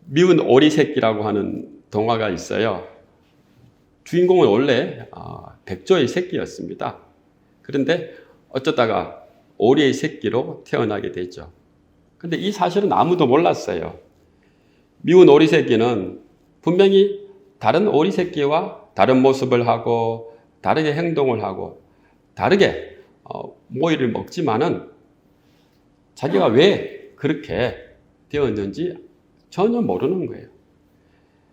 미운 오리 새끼라고 하는 동화가 있어요. 주인공은 원래 백조의 새끼였습니다. 그런데 어쩌다가 오리의 새끼로 태어나게 되죠. 근데 이 사실은 아무도 몰랐어요. 미운 오리 새끼는 분명히 다른 오리 새끼와 다른 모습을 하고 다르게 행동을 하고 다르게 모이를 먹지만은 자기가 왜 그렇게 되었는지 전혀 모르는 거예요.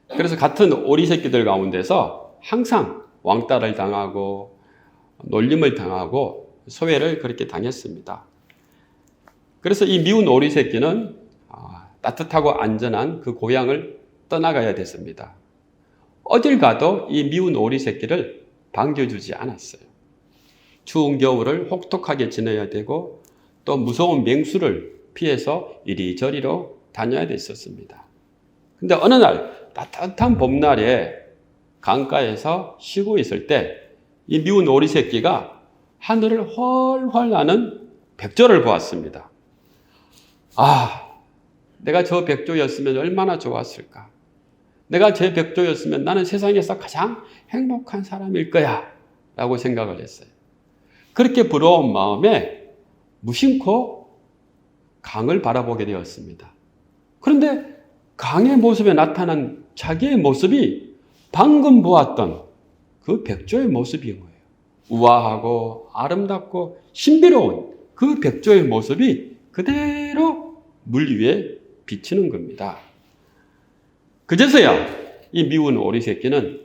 그래서 같은 오리 새끼들 가운데서 항상 왕따를 당하고 놀림을 당하고 소외를 그렇게 당했습니다. 그래서 이 미운 오리 새끼는 따뜻하고 안전한 그 고향을 떠나가야 됐습니다. 어딜 가도 이 미운 오리 새끼를 반겨주지 않았어요. 추운 겨울을 혹독하게 지내야 되고 또 무서운 맹수를 피해서 이리저리로 다녀야 됐었습니다. 근데 어느 날 따뜻한 봄날에 강가에서 쉬고 있을 때 이 미운 오리 새끼가 하늘을 훨훨 나는 백조를 보았습니다. 내가 저 백조였으면 얼마나 좋았을까. 내가 제 백조였으면 나는 세상에서 가장 행복한 사람일 거야 라고 생각을 했어요. 그렇게 부러운 마음에 무심코 강을 바라보게 되었습니다. 그런데 강의 모습에 나타난 자기의 모습이 방금 보았던 그 백조의 모습인 거예요. 우아하고 아름답고 신비로운 그 백조의 모습이 그대로 물 위에 비치는 겁니다. 그제서야 이 미운 오리 새끼는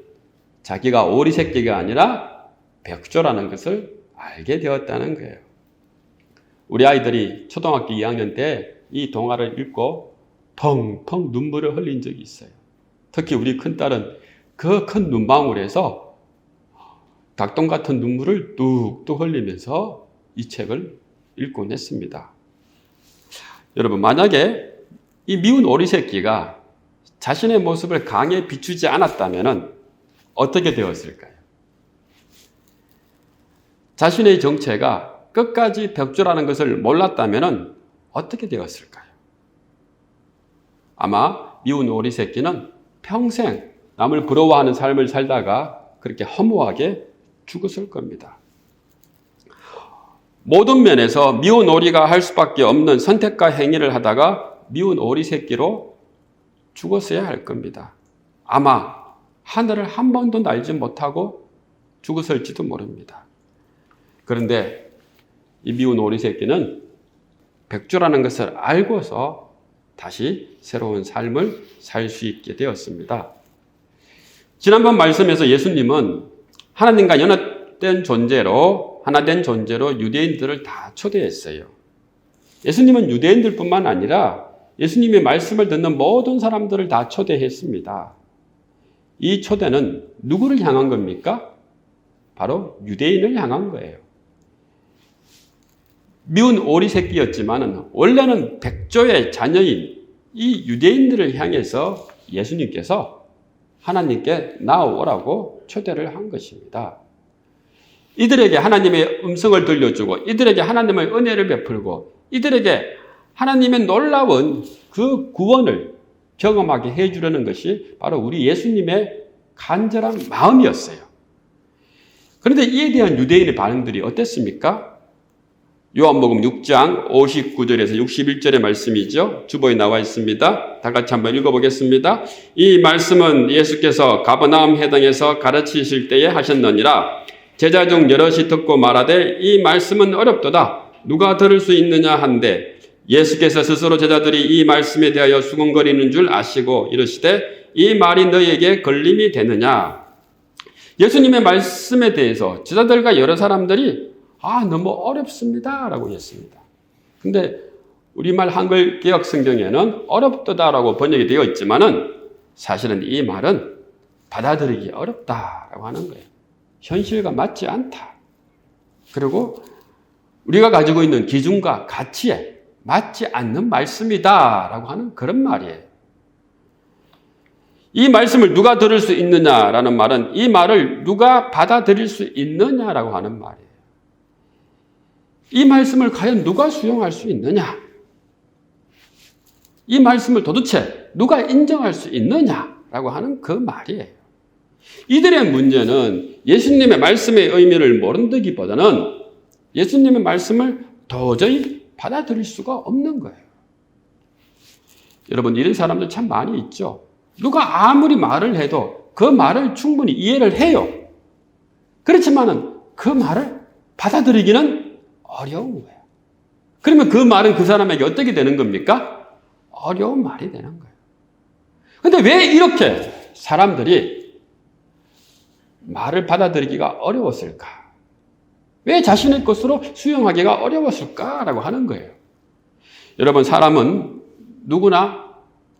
자기가 오리 새끼가 아니라 백조라는 것을 알게 되었다는 거예요. 우리 아이들이 초등학교 2학년 때 이 동화를 읽고 펑펑 눈물을 흘린 적이 있어요. 특히 우리 큰딸은 그 큰 눈망울에서 닭똥 같은 눈물을 뚝뚝 흘리면서 이 책을 읽곤 했습니다. 여러분, 만약에 이 미운 오리 새끼가 자신의 모습을 강에 비추지 않았다면 어떻게 되었을까요? 자신의 정체가 끝까지 백조라는 것을 몰랐다면 어떻게 되었을까요? 아마 미운 오리 새끼는 평생 남을 부러워하는 삶을 살다가 그렇게 허무하게 죽었을 겁니다. 모든 면에서 미운 오리가 할 수밖에 없는 선택과 행위를 하다가 미운 오리 새끼로 죽었어야 할 겁니다. 아마 하늘을 한 번도 날지 못하고 죽었을지도 모릅니다. 그런데 이 미운 오리 새끼는 백조라는 것을 알고서 다시 새로운 삶을 살 수 있게 되었습니다. 지난번 말씀에서 예수님은 하나님과 연합된 존재로 하나된 존재로 유대인들을 다 초대했어요. 예수님은 유대인들뿐만 아니라 예수님의 말씀을 듣는 모든 사람들을 다 초대했습니다. 이 초대는 누구를 향한 겁니까? 바로 유대인을 향한 거예요. 미운 오리 새끼였지만 원래는 백조의 자녀인 이 유대인들을 향해서 예수님께서 하나님께 나오라고 초대를 한 것입니다. 이들에게 하나님의 음성을 들려주고 이들에게 하나님의 은혜를 베풀고 이들에게 하나님의 놀라운 그 구원을 경험하게 해주려는 것이 바로 우리 예수님의 간절한 마음이었어요. 그런데 이에 대한 유대인의 반응들이 어땠습니까? 요한복음 6장 59절에서 61절의 말씀이죠. 주보에 나와 있습니다. 다 같이 한번 읽어보겠습니다. 이 말씀은 예수께서 가버나움 해당에서 가르치실 때에 하셨느니라. 제자 중 여럿이 듣고 말하되 이 말씀은 어렵도다. 누가 들을 수 있느냐 한데 예수께서 스스로 제자들이 이 말씀에 대하여 수군거리는 줄 아시고 이르시되 이 말이 너희에게 걸림이 되느냐. 예수님의 말씀에 대해서 제자들과 여러 사람들이 너무 어렵습니다 라고 했습니다. 근데 우리말 한글 개역 성경에는 어렵다라고 번역이 되어 있지만은 사실은 이 말은 받아들이기 어렵다라고 하는 거예요. 현실과 맞지 않다. 그리고 우리가 가지고 있는 기준과 가치에 맞지 않는 말씀이다라고 하는 그런 말이에요. 이 말씀을 누가 들을 수 있느냐라는 말은 이 말을 누가 받아들일 수 있느냐라고 하는 말이에요. 이 말씀을 과연 누가 수용할 수 있느냐? 이 말씀을 도대체 누가 인정할 수 있느냐라고 하는 그 말이에요. 이들의 문제는 예수님의 말씀의 의미를 모른다기보다는 예수님의 말씀을 도저히 받아들일 수가 없는 거예요. 여러분, 이런 사람들 참 많이 있죠. 누가 아무리 말을 해도 그 말을 충분히 이해를 해요. 그렇지만은 그 말을 받아들이기는 어려운 거예요. 그러면 그 말은 그 사람에게 어떻게 되는 겁니까? 어려운 말이 되는 거예요. 근데 왜 이렇게 사람들이 말을 받아들이기가 어려웠을까? 왜 자신의 것으로 수용하기가 어려웠을까라고 하는 거예요. 여러분, 사람은 누구나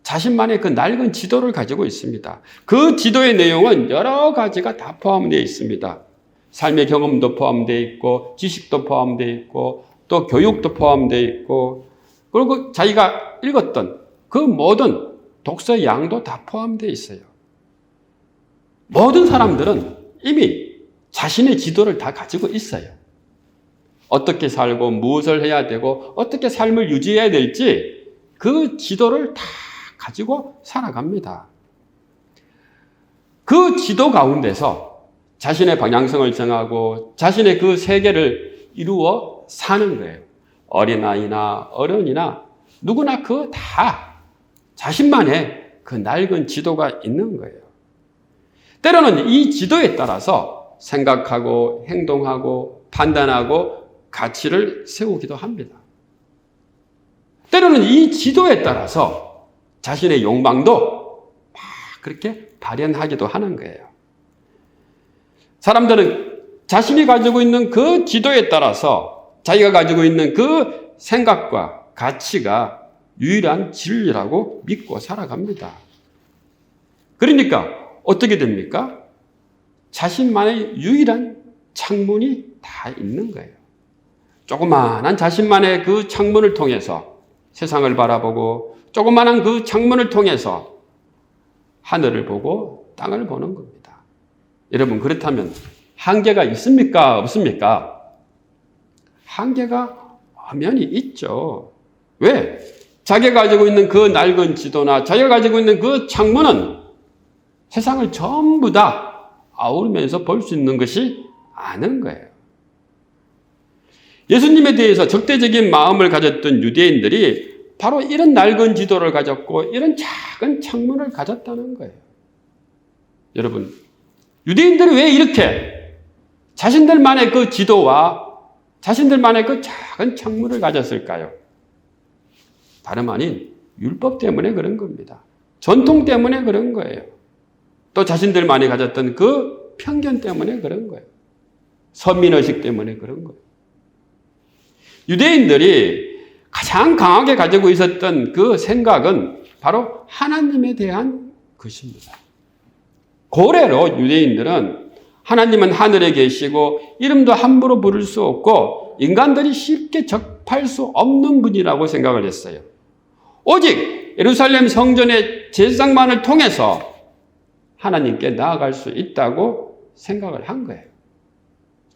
자신만의 그 낡은 지도를 가지고 있습니다. 그 지도의 내용은 여러 가지가 다 포함되어 있습니다. 삶의 경험도 포함되어 있고, 지식도 포함되어 있고, 또 교육도 포함되어 있고, 그리고 자기가 읽었던 그 모든 독서의 양도 다 포함되어 있어요. 모든 사람들은 이미 자신의 지도를 다 가지고 있어요. 어떻게 살고 무엇을 해야 되고 어떻게 삶을 유지해야 될지 그 지도를 다 가지고 살아갑니다. 그 지도 가운데서 자신의 방향성을 정하고 자신의 그 세계를 이루어 사는 거예요. 어린아이나 어른이나 누구나 그 다 자신만의 그 낡은 지도가 있는 거예요. 때로는 이 지도에 따라서 생각하고 행동하고 판단하고 가치를 세우기도 합니다. 때로는 이 지도에 따라서 자신의 욕망도 막 그렇게 발현하기도 하는 거예요. 사람들은 자신이 가지고 있는 그 지도에 따라서 자기가 가지고 있는 그 생각과 가치가 유일한 진리라고 믿고 살아갑니다. 그러니까 어떻게 됩니까? 자신만의 유일한 창문이 다 있는 거예요. 조그마한 자신만의 그 창문을 통해서 세상을 바라보고 조그마한 그 창문을 통해서 하늘을 보고 땅을 보는 겁니다. 여러분, 그렇다면 한계가 있습니까? 없습니까? 한계가 엄연히 있죠. 왜? 자기가 가지고 있는 그 낡은 지도나 자기가 가지고 있는 그 창문은 세상을 전부 다 아우르면서 볼 수 있는 것이 아닌 거예요. 예수님에 대해서 적대적인 마음을 가졌던 유대인들이 바로 이런 낡은 지도를 가졌고 이런 작은 창문을 가졌다는 거예요. 여러분, 유대인들이 왜 이렇게 자신들만의 그 지도와 자신들만의 그 작은 창문을 가졌을까요? 다름 아닌 율법 때문에 그런 겁니다. 전통 때문에 그런 거예요. 또 자신들만이 가졌던 그 편견 때문에 그런 거예요. 선민의식 때문에 그런 거예요. 유대인들이 가장 강하게 가지고 있었던 그 생각은 바로 하나님에 대한 것입니다. 고래로 유대인들은 하나님은 하늘에 계시고 이름도 함부로 부를 수 없고 인간들이 쉽게 접할 수 없는 분이라고 생각을 했어요. 오직 예루살렘 성전의 제사장만을 통해서 하나님께 나아갈 수 있다고 생각을 한 거예요.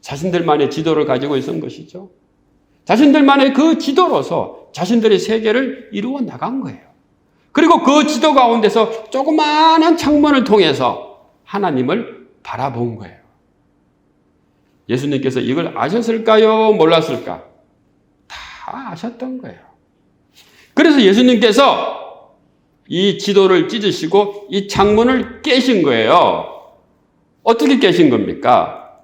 자신들만의 지도를 가지고 있었던 것이죠. 자신들만의 그 지도로서 자신들의 세계를 이루어 나간 거예요. 그리고 그 지도 가운데서 조그마한 창문을 통해서 하나님을 바라본 거예요. 예수님께서 이걸 아셨을까요? 몰랐을까? 다 아셨던 거예요. 그래서 예수님께서 이 지도를 찢으시고 이 창문을 깨신 거예요. 어떻게 깨신 겁니까?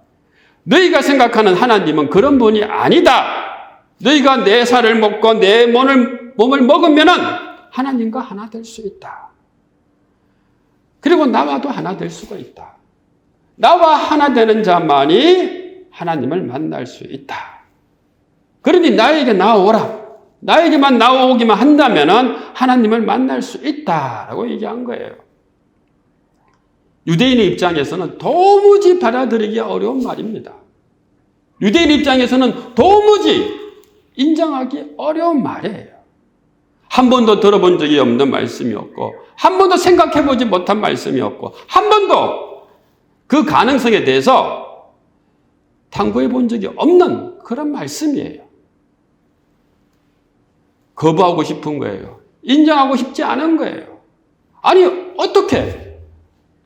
너희가 생각하는 하나님은 그런 분이 아니다. 너희가 내 살을 먹고 내 몸을 먹으면 하나님과 하나 될 수 있다. 그리고 나와도 하나 될 수가 있다. 나와 하나 되는 자만이 하나님을 만날 수 있다. 그러니 나에게 나오라. 나에게만 나오기만 한다면 하나님을 만날 수 있다라고 얘기한 거예요. 유대인의 입장에서는 도무지 받아들이기 어려운 말입니다. 유대인 입장에서는 도무지 인정하기 어려운 말이에요. 한 번도 들어본 적이 없는 말씀이었고 한 번도 생각해 보지 못한 말씀이었고 한 번도 그 가능성에 대해서 탐구해 본 적이 없는 그런 말씀이에요. 거부하고 싶은 거예요. 인정하고 싶지 않은 거예요. 아니, 어떻게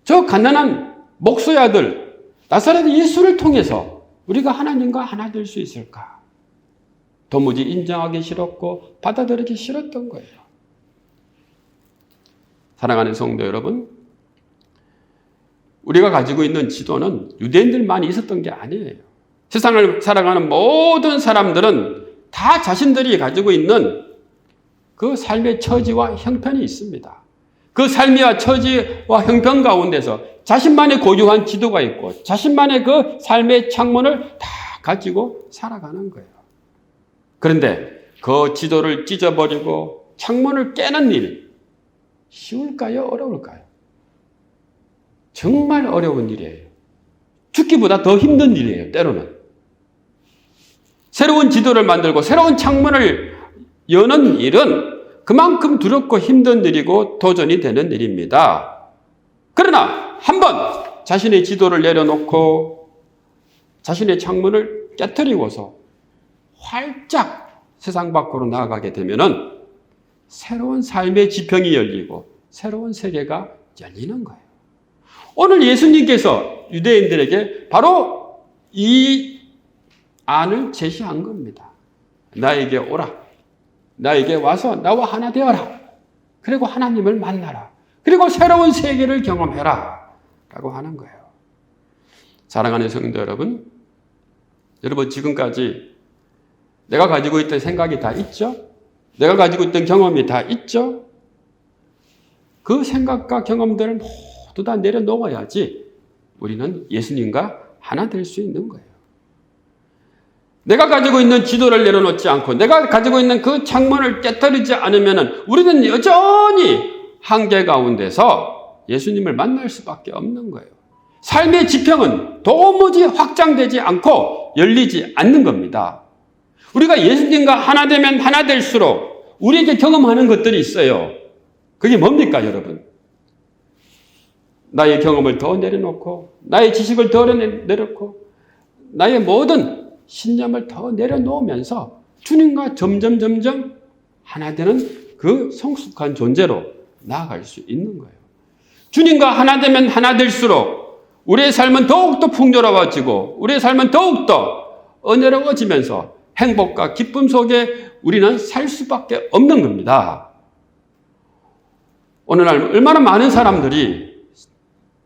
저 가난한 목수의 아들 나사렛 예수를 통해서 우리가 하나님과 하나 될 수 있을까? 도무지 인정하기 싫었고 받아들이기 싫었던 거예요. 사랑하는 성도 여러분, 우리가 가지고 있는 지도는 유대인들만 있었던 게 아니에요. 세상을 살아가는 모든 사람들은 다 자신들이 가지고 있는 그 삶의 처지와 형편이 있습니다. 그 삶과 처지와 형편 가운데서 자신만의 고유한 지도가 있고 자신만의 그 삶의 창문을 다 가지고 살아가는 거예요. 그런데 그 지도를 찢어버리고 창문을 깨는 일, 쉬울까요? 어려울까요? 정말 어려운 일이에요. 죽기보다 더 힘든 일이에요, 때로는. 새로운 지도를 만들고 새로운 창문을 여는 일은 그만큼 두렵고 힘든 일이고 도전이 되는 일입니다. 그러나 한번 자신의 지도를 내려놓고 자신의 창문을 깨트리고서 활짝 세상 밖으로 나아가게 되면은 새로운 삶의 지평이 열리고 새로운 세계가 열리는 거예요. 오늘 예수님께서 유대인들에게 바로 이 안을 제시한 겁니다. 나에게 오라. 나에게 와서 나와 하나 되어라. 그리고 하나님을 만나라. 그리고 새로운 세계를 경험해라. 라고 하는 거예요. 사랑하는 성도 여러분, 여러분 지금까지 내가 가지고 있던 생각이 다 있죠? 내가 가지고 있던 경험이 다 있죠? 그 생각과 경험들을 모두 다 내려놓아야지 우리는 예수님과 하나 될 수 있는 거예요. 내가 가지고 있는 지도를 내려놓지 않고 내가 가지고 있는 그 창문을 깨뜨리지 않으면 우리는 여전히 한계 가운데서 예수님을 만날 수밖에 없는 거예요. 삶의 지평은 도무지 확장되지 않고 열리지 않는 겁니다. 우리가 예수님과 하나 되면 하나 될수록 우리에게 경험하는 것들이 있어요. 그게 뭡니까, 여러분? 나의 경험을 더 내려놓고 나의 지식을 더 내려놓고 나의 모든 신념을 더 내려놓으면서 주님과 점점 하나 되는 그 성숙한 존재로 나아갈 수 있는 거예요. 주님과 하나 되면 하나 될수록 우리의 삶은 더욱더 풍요로워지고 우리의 삶은 더욱더 은혜로워지면서 행복과 기쁨 속에 우리는 살 수밖에 없는 겁니다. 오늘날 얼마나 많은 사람들이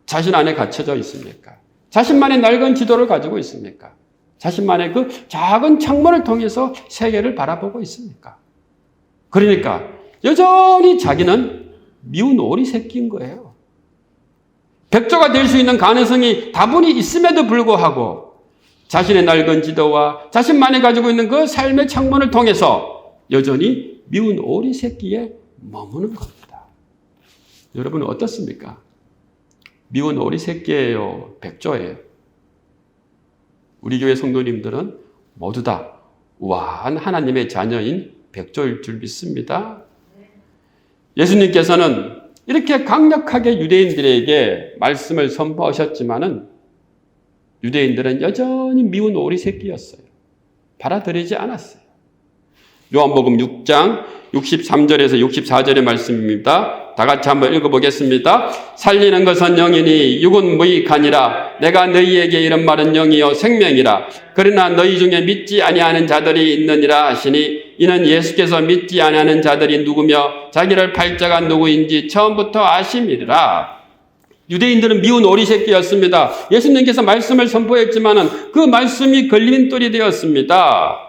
자신 안에 갇혀져 있습니까? 자신만의 낡은 지도를 가지고 있습니까? 자신만의 그 작은 창문을 통해서 세계를 바라보고 있습니까? 그러니까 여전히 자기는 미운 오리 새끼인 거예요. 백조가 될 수 있는 가능성이 다분히 있음에도 불구하고 자신의 낡은 지도와 자신만이 가지고 있는 그 삶의 창문을 통해서 여전히 미운 오리 새끼에 머무는 겁니다. 여러분은 어떻습니까? 미운 오리 새끼예요? 백조예요? 우리 교회 성도님들은 모두 다 우아한 하나님의 자녀인 백조일 줄 믿습니다. 예수님께서는 이렇게 강력하게 유대인들에게 말씀을 선포하셨지만은 유대인들은 여전히 미운 오리 새끼였어요. 받아들이지 않았어요. 요한복음 6장 63절에서 64절의 말씀입니다. 다 같이 한번 읽어보겠습니다. 살리는 것은 영이니 육은 무익하니라. 내가 너희에게 이런 말은 영이요 생명이라. 그러나 너희 중에 믿지 아니하는 자들이 있느니라 하시니 이는 예수께서 믿지 아니하는 자들이 누구며 자기를 팔 자가 누구인지 처음부터 아심이라. 유대인들은 미운 오리 새끼였습니다. 예수님께서 말씀을 선포했지만은 그 말씀이 걸림돌이 되었습니다.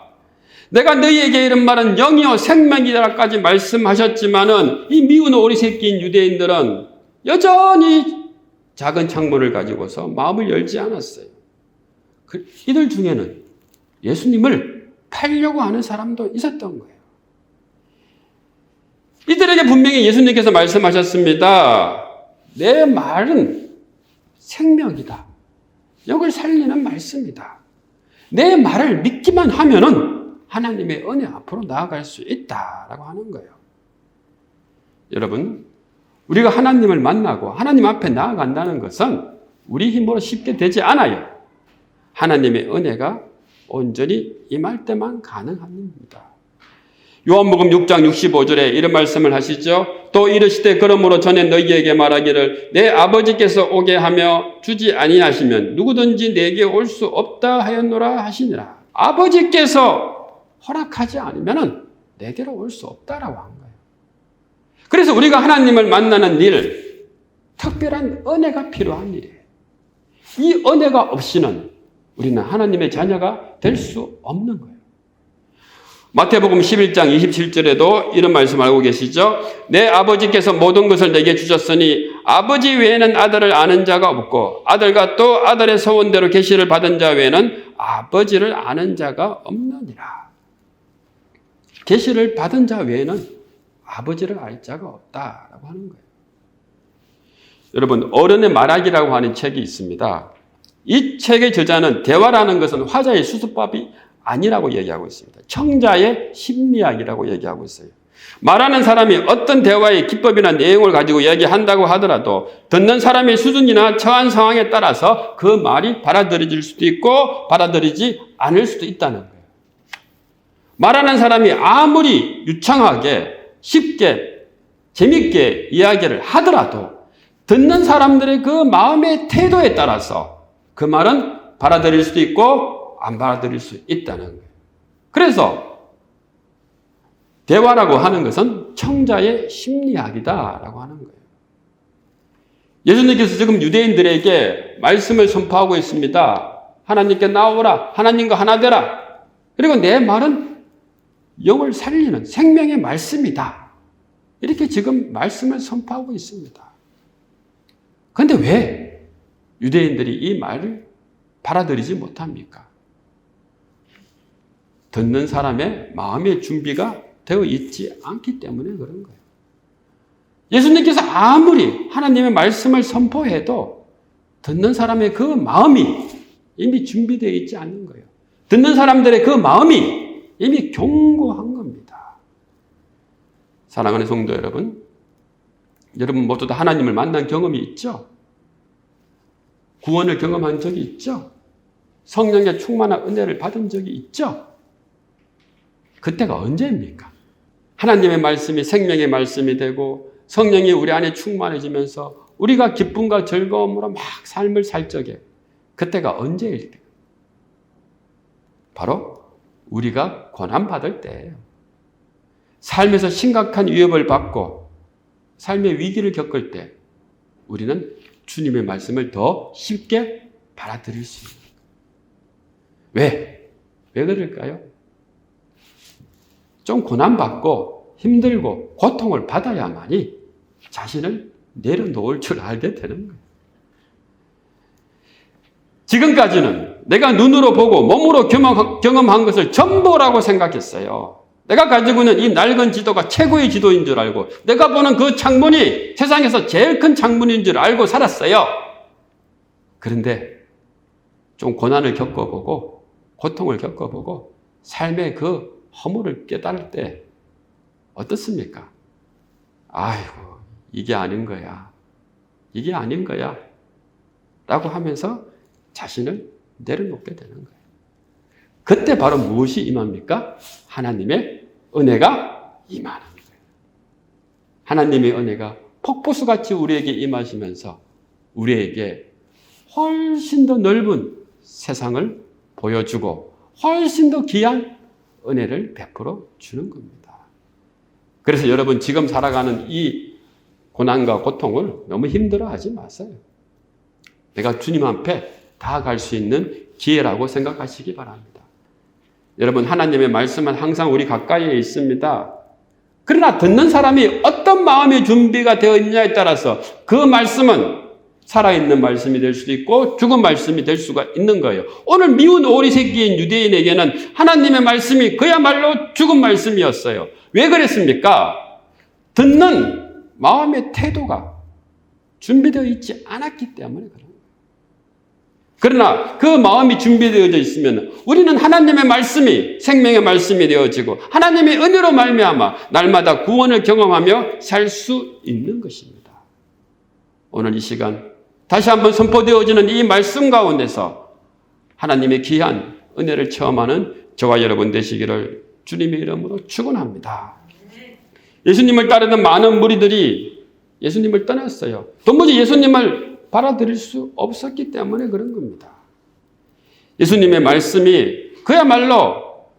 내가 너희에게 이런 말은 영이요 생명이라까지 말씀하셨지만은 이 미운 오리 새끼인 유대인들은 여전히 작은 창문을 가지고서 마음을 열지 않았어요. 이들 중에는 예수님을 팔려고 하는 사람도 있었던 거예요. 이들에게 분명히 예수님께서 말씀하셨습니다. 내 말은 생명이다. 영을 살리는 말씀이다. 내 말을 믿기만 하면은 하나님의 은혜 앞으로 나아갈 수 있다라고 하는 거예요. 여러분, 우리가 하나님을 만나고 하나님 앞에 나아간다는 것은 우리 힘으로 쉽게 되지 않아요. 하나님의 은혜가 온전히 임할 때만 가능합니다. 요한복음 6장 65절에 이런 말씀을 하시죠. 또 이르시되 그러므로 전에 너희에게 말하기를 내 아버지께서 오게 하며 주지 아니하시면 누구든지 내게 올 수 없다 하였노라 하시니라. 아버지께서 허락하지 않으면 내게로 올 수 없다라고 한 거예요. 그래서 우리가 하나님을 만나는 일, 특별한 은혜가 필요한 일이에요. 이 은혜가 없이는 우리는 하나님의 자녀가 될 수 없는 거예요. 마태복음 11장 27절에도 이런 말씀 알고 계시죠? 내 아버지께서 모든 것을 내게 주셨으니 아버지 외에는 아들을 아는 자가 없고 아들과 또 아들의 소원대로 계시를 받은 자 외에는 아버지를 아는 자가 없느니라. 계시를 받은 자 외에는 아버지를 알 자가 없다라고 하는 거예요. 여러분, 어른의 말하기라고 하는 책이 있습니다. 이 책의 저자는 대화라는 것은 화자의 수습법이 아니라고 얘기하고 있습니다. 청자의 심리학이라고 얘기하고 있어요. 말하는 사람이 어떤 대화의 기법이나 내용을 가지고 얘기한다고 하더라도 듣는 사람의 수준이나 처한 상황에 따라서 그 말이 받아들여질 수도 있고 받아들이지 않을 수도 있다는 거예요. 말하는 사람이 아무리 유창하게 쉽게 재밌게 이야기를 하더라도 듣는 사람들의 그 마음의 태도에 따라서 그 말은 받아들일 수도 있고 안 받아들일 수 있다는 거예요. 그래서 대화라고 하는 것은 청자의 심리학이다라고 하는 거예요. 예수님께서 지금 유대인들에게 말씀을 선포하고 있습니다. 하나님께 나오라. 하나님과 하나 되라. 그리고 내 말은 영을 살리는 생명의 말씀이다. 이렇게 지금 말씀을 선포하고 있습니다. 그런데 왜 유대인들이 이 말을 받아들이지 못합니까? 듣는 사람의 마음의 준비가 되어 있지 않기 때문에 그런 거예요. 예수님께서 아무리 하나님의 말씀을 선포해도 듣는 사람의 그 마음이 이미 준비되어 있지 않는 거예요. 듣는 사람들의 그 마음이 이미 견고한 겁니다. 사랑하는 성도 여러분, 여러분 모두 다 하나님을 만난 경험이 있죠? 구원을 경험한 적이 있죠? 성령의 충만한 은혜를 받은 적이 있죠? 그때가 언제입니까? 하나님의 말씀이 생명의 말씀이 되고 성령이 우리 안에 충만해지면서 우리가 기쁨과 즐거움으로 막 삶을 살 적에 그때가 언제일 때? 바로 우리가 고난받을 때예요. 삶에서 심각한 위협을 받고 삶의 위기를 겪을 때 우리는 주님의 말씀을 더 쉽게 받아들일 수 있는 거예요. 왜 그럴까요? 좀 고난받고 힘들고 고통을 받아야만이 자신을 내려놓을 줄 알게 되는 거예요. 지금까지는 내가 눈으로 보고 몸으로 경험한 것을 전부라고 생각했어요. 내가 가지고 있는 이 낡은 지도가 최고의 지도인 줄 알고 내가 보는 그 창문이 세상에서 제일 큰 창문인 줄 알고 살았어요. 그런데 좀 고난을 겪어보고 고통을 겪어보고 삶의 그 허물을 깨달을 때 어떻습니까? 아이고, 이게 아닌 거야. 이게 아닌 거야. 라고 하면서 자신을 내려놓게 되는 거예요. 그때 바로 무엇이 임합니까? 하나님의 은혜가 임하는 거예요. 하나님의 은혜가 폭포수같이 우리에게 임하시면서 우리에게 훨씬 더 넓은 세상을 보여주고 훨씬 더 귀한 은혜를 베풀어 주는 겁니다. 그래서 여러분 지금 살아가는 이 고난과 고통을 너무 힘들어하지 마세요. 내가 주님 앞에 다가갈 수 있는 기회라고 생각하시기 바랍니다. 여러분 하나님의 말씀은 항상 우리 가까이에 있습니다. 그러나 듣는 사람이 어떤 마음의 준비가 되어 있느냐에 따라서 그 말씀은 살아있는 말씀이 될 수도 있고 죽은 말씀이 될 수가 있는 거예요. 오늘 미운 오리 새끼인 유대인에게는 하나님의 말씀이 그야말로 죽은 말씀이었어요. 왜 그랬습니까? 듣는 마음의 태도가 준비되어 있지 않았기 때문에 그런 거예요. 그러나 그 마음이 준비되어져 있으면 우리는 하나님의 말씀이 생명의 말씀이 되어지고 하나님의 은혜로 말미암아 날마다 구원을 경험하며 살 수 있는 것입니다. 오늘 이 시간 다시 한번 선포되어지는 이 말씀 가운데서 하나님의 귀한 은혜를 체험하는 저와 여러분 되시기를 주님의 이름으로 축원합니다. 예수님을 따르던 많은 무리들이 예수님을 떠났어요. 도무지 예수님을 받아들일 수 없었기 때문에 그런 겁니다. 예수님의 말씀이 그야말로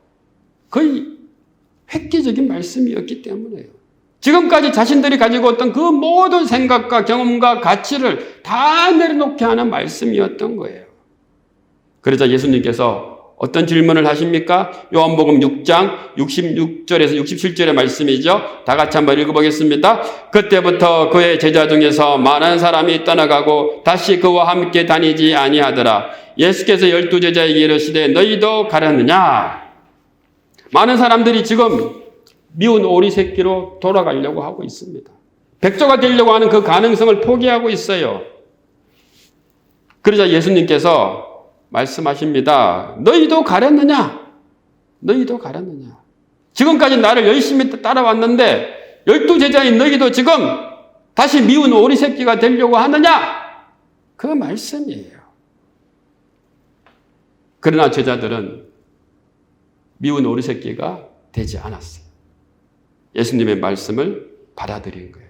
거의 획기적인 말씀이었기 때문에요. 지금까지 자신들이 가지고 있던 그 모든 생각과 경험과 가치를 다 내려놓게 하는 말씀이었던 거예요. 그러자 예수님께서 어떤 질문을 하십니까? 요한복음 6장 66절에서 67절의 말씀이죠. 다 같이 한번 읽어보겠습니다. 그때부터 그의 제자 중에서 많은 사람이 떠나가고 다시 그와 함께 다니지 아니하더라. 예수께서 12제자에게 이르시되 너희도 가려느냐? 많은 사람들이 지금 미운 오리 새끼로 돌아가려고 하고 있습니다. 백조가 되려고 하는 그 가능성을 포기하고 있어요. 그러자 예수님께서 말씀하십니다. 너희도 가렸느냐? 너희도 가렸느냐? 지금까지 나를 열심히 따라왔는데 12제자인 너희도 지금 다시 미운 오리 새끼가 되려고 하느냐? 그 말씀이에요. 그러나 제자들은 미운 오리 새끼가 되지 않았어요. 예수님의 말씀을 받아들인 거예요.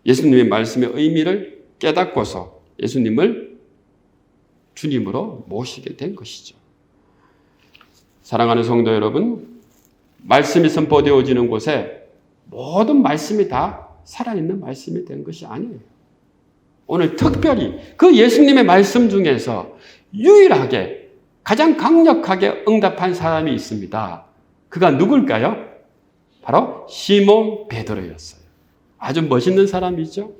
예수님의 말씀의 의미를 깨닫고서 예수님을 주님으로 모시게 된 것이죠. 사랑하는 성도 여러분, 말씀이 선포되어지는 곳에 모든 말씀이 다 살아있는 말씀이 된 것이 아니에요. 오늘 특별히 그 예수님의 말씀 중에서 유일하게 가장 강력하게 응답한 사람이 있습니다. 그가 누굴까요? 바로 시몬 베드로였어요. 아주 멋있는 사람이죠.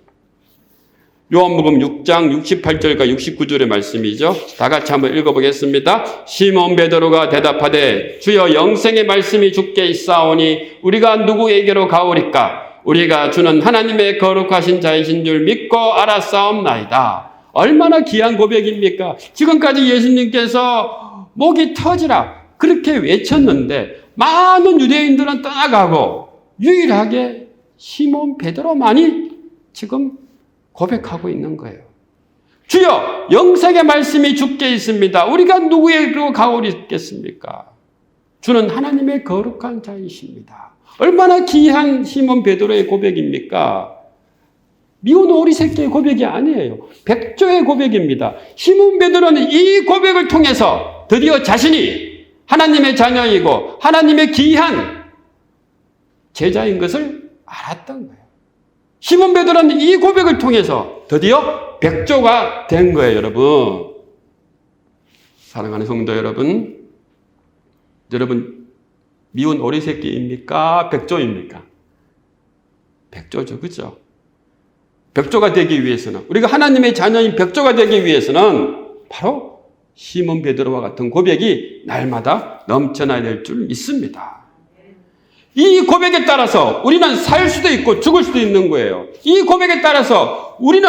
요한복음 6장 68절과 69절의 말씀이죠. 다 같이 한번 읽어보겠습니다. 시몬 베드로가 대답하되 주여 영생의 말씀이 주께 있사오니 우리가 누구에게로 가오리까? 우리가 주는 하나님의 거룩하신 자이신 줄 믿고 알았사옵나이다. 얼마나 귀한 고백입니까? 지금까지 예수님께서 목이 터지라 그렇게 외쳤는데 많은 유대인들은 떠나가고 유일하게 시몬 베드로만이 지금 고백하고 있는 거예요. 주여 영생의 말씀이 주께 있습니다. 우리가 누구에게로 가오리겠습니까? 주는 하나님의 거룩한 자이십니다. 얼마나 귀한 시몬 베드로의 고백입니까? 미운 오리 새끼의 고백이 아니에요. 백조의 고백입니다. 시몬 베드로는 이 고백을 통해서 드디어 자신이 하나님의 자녀이고 하나님의 귀한 제자인 것을 알았던 거예요. 시몬 베드로는 이 고백을 통해서 드디어 백조가 된 거예요, 여러분. 사랑하는 성도 여러분, 미운 오리 새끼입니까? 백조입니까? 백조죠, 그죠? 백조가 되기 위해서는, 우리가 하나님의 자녀인 백조가 되기 위해서는 바로 시몬 베드로와 같은 고백이 날마다 넘쳐나야 될 줄 믿습니다. 이 고백에 따라서 우리는 살 수도 있고 죽을 수도 있는 거예요. 이 고백에 따라서 우리는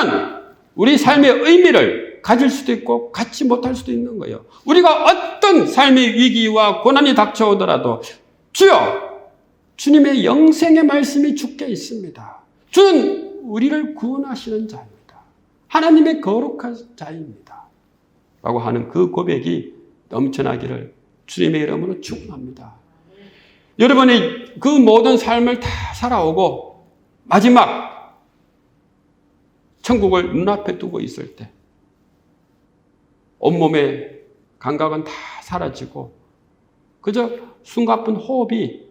우리 삶의 의미를 가질 수도 있고 갖지 못할 수도 있는 거예요. 우리가 어떤 삶의 위기와 고난이 닥쳐오더라도 주여, 주님의 영생의 말씀이 주께 있습니다. 주는 우리를 구원하시는 자입니다. 하나님의 거룩한 자입니다. 라고 하는 그 고백이 넘쳐나기를 주님의 이름으로 축원합니다. 여러분이 그 모든 삶을 다 살아오고 마지막 천국을 눈앞에 두고 있을 때 온몸의 감각은 다 사라지고 그저 숨가쁜 호흡이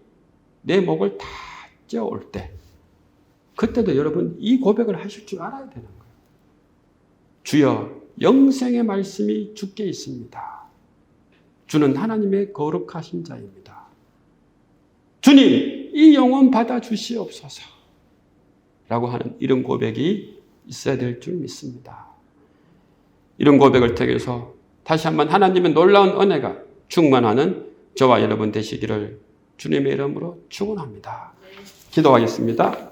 내 목을 다 쬐어올 때 그때도 여러분 이 고백을 하실 줄 알아야 되는 거예요. 주여 영생의 말씀이 주께 있습니다. 주는 하나님의 거룩하신 자입니다. 주님, 이 영혼 받아주시옵소서. 라고 하는 이런 고백이 있어야 될 줄 믿습니다. 이런 고백을 통해서 다시 한번 하나님의 놀라운 은혜가 충만하는 저와 여러분 되시기를 주님의 이름으로 축원합니다. 기도하겠습니다.